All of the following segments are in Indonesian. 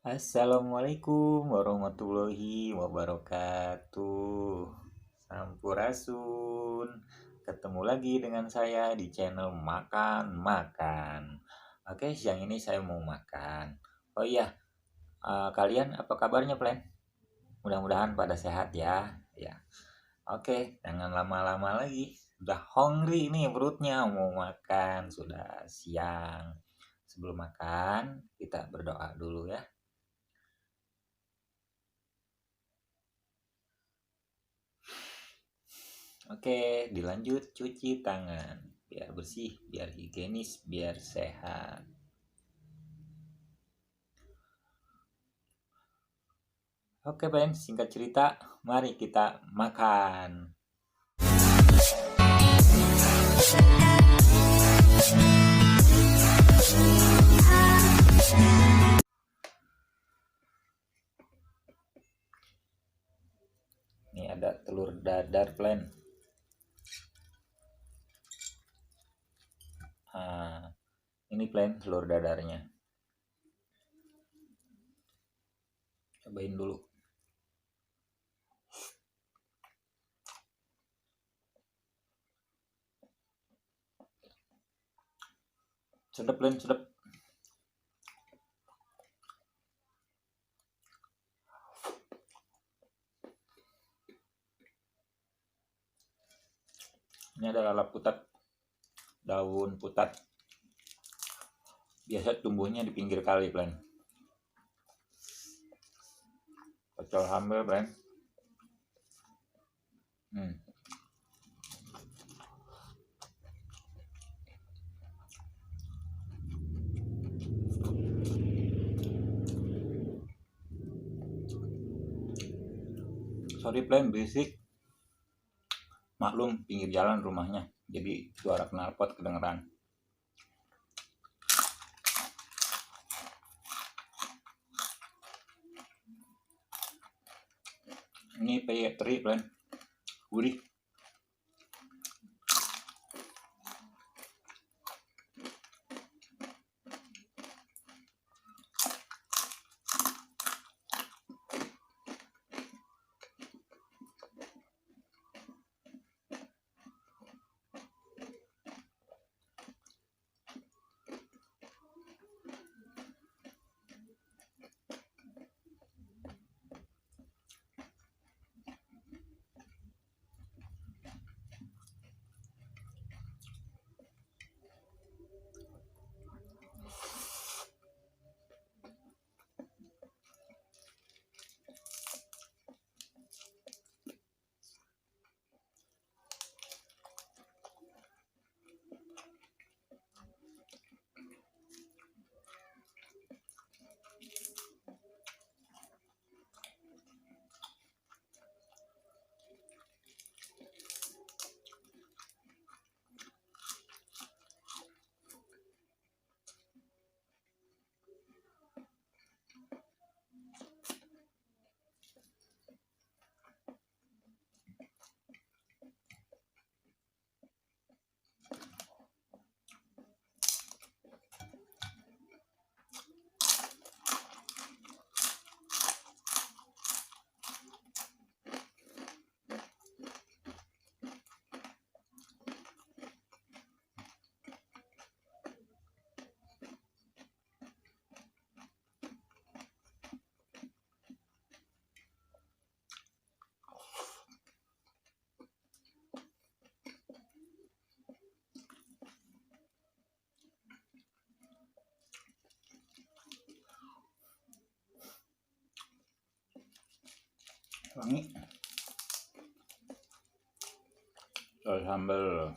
Assalamualaikum warahmatullahi wabarakatuh. Sampurasun. Ketemu lagi dengan saya di channel Makan Makan. Oke, siang ini saya mau makan. Oh iya, kalian apa kabarnya, Plan? Mudah-mudahan pada sehat ya. Ya. Oke, jangan lama-lama lagi. Udah hungry nih perutnya mau makan, sudah siang. Sebelum makan, kita berdoa dulu ya. Oke, dilanjut cuci tangan. Biar bersih, biar higienis, biar sehat. Oke, Ben, singkat cerita, mari kita makan. Ini ada telur dadar, Plan. Nah, ini Plan telur dadarnya. Cobain dulu. Sedap, Plan, sedap. Ini ada lalap putat, daun putat. Biasa tumbuhnya di pinggir kali, Plan. Pecel sambal, Plan. Sorry, Plan, berisik. Maklum, pinggir jalan rumahnya. Jadi suara knalpot kedengeran. Ini teri, Plan. Gurih. Wangi. Saus sambal.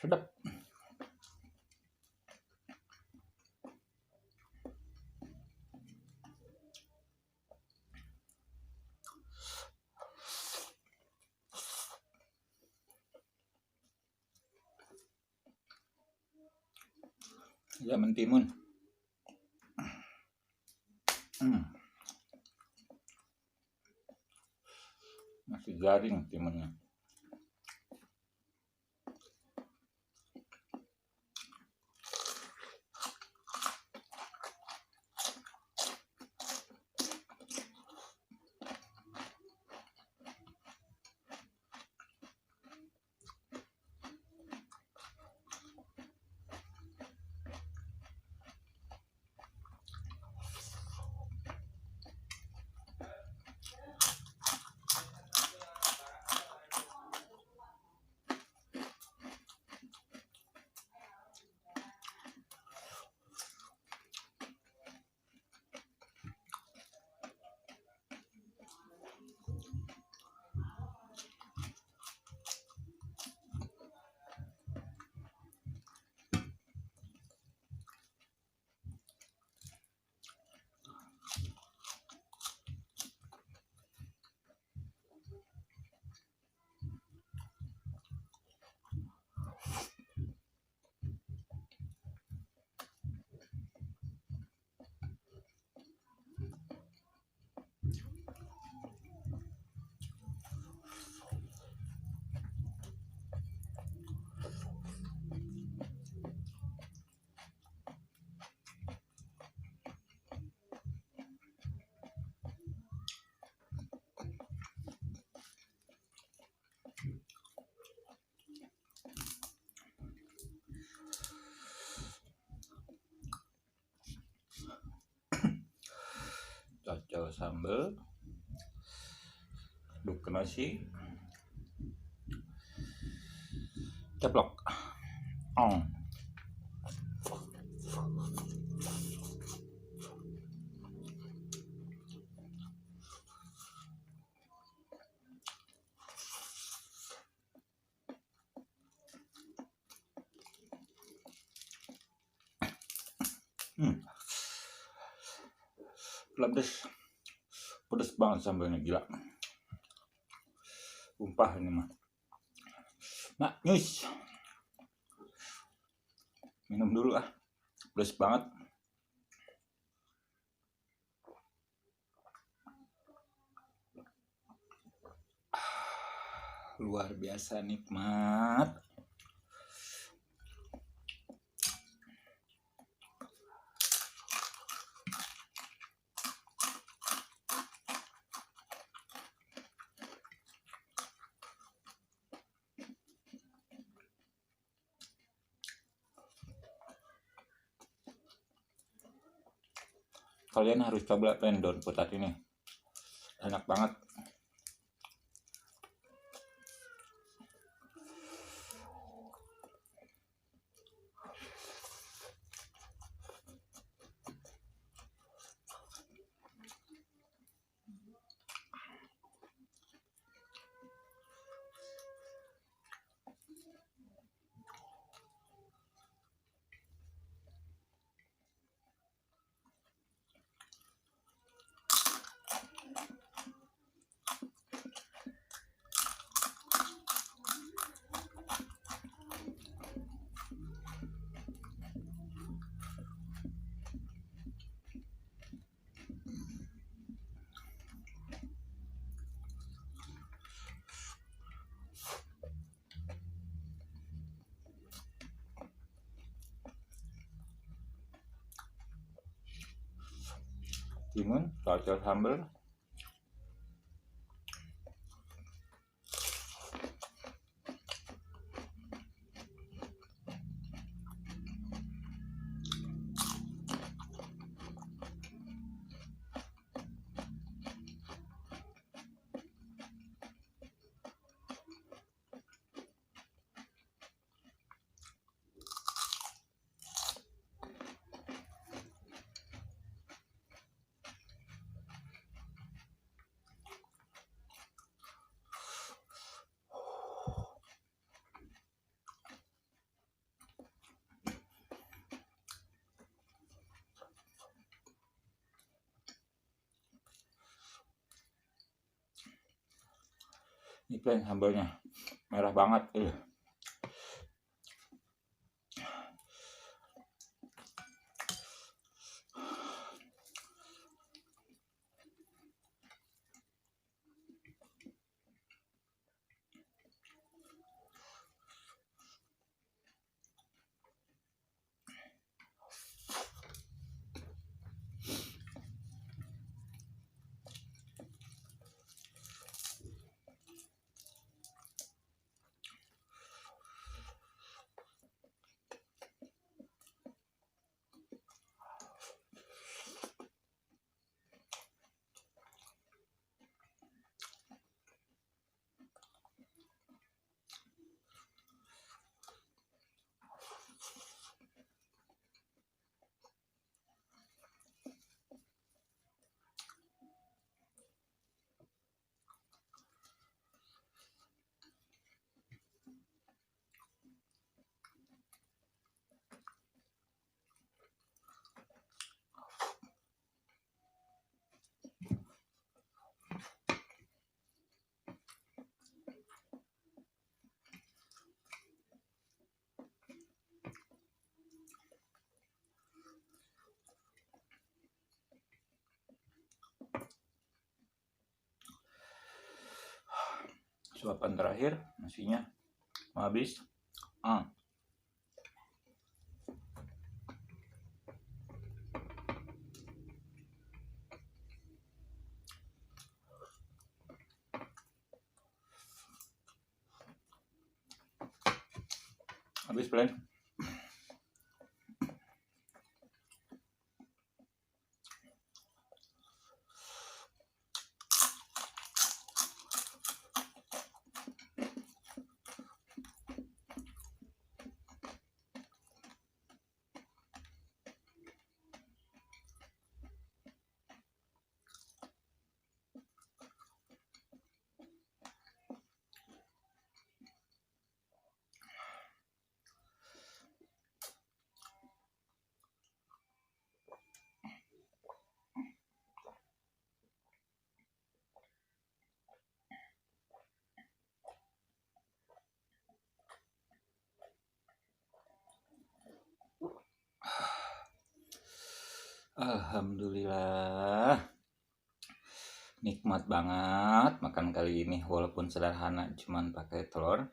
Sedap. Ya mentimun. Masih garing timunnya. Cocok sambal, aduk ke nasi, ceplok. Pedes banget sambalnya, gila. Sumpah ini mah. Nah, nyus. Minum dulu ah. Pedes banget. Luar biasa nikmat. Kalian harus coba daun putat ini. Enak banget. Timun, cocok sambal. Ini plan sambalnya merah banget. Suapan terakhir, nasinya mau habis. Habis plan. Alhamdulillah, nikmat banget makan kali ini, walaupun sederhana, cuman pakai telur,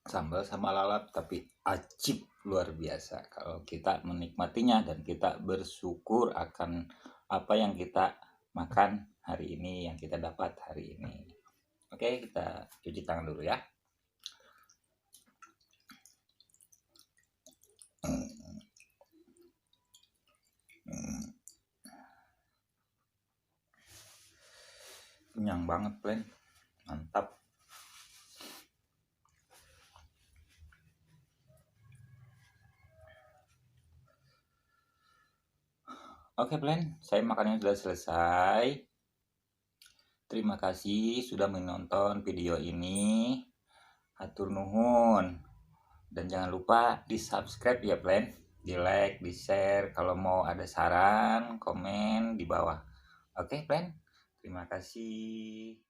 sambal sama lalap, tapi ajib luar biasa kalau kita menikmatinya dan kita bersyukur akan apa yang kita makan hari ini, yang kita dapat hari ini. Oke, kita cuci tangan dulu ya. Kenyang banget, plan. Mantap. Oke, plan. Saya makannya sudah selesai. Terima kasih sudah menonton video ini. Hatur nuhun. Dan jangan lupa di-subscribe ya, plan. Di-like, di-share. Kalau mau ada saran, komen di bawah. Oke, plan. Terima kasih.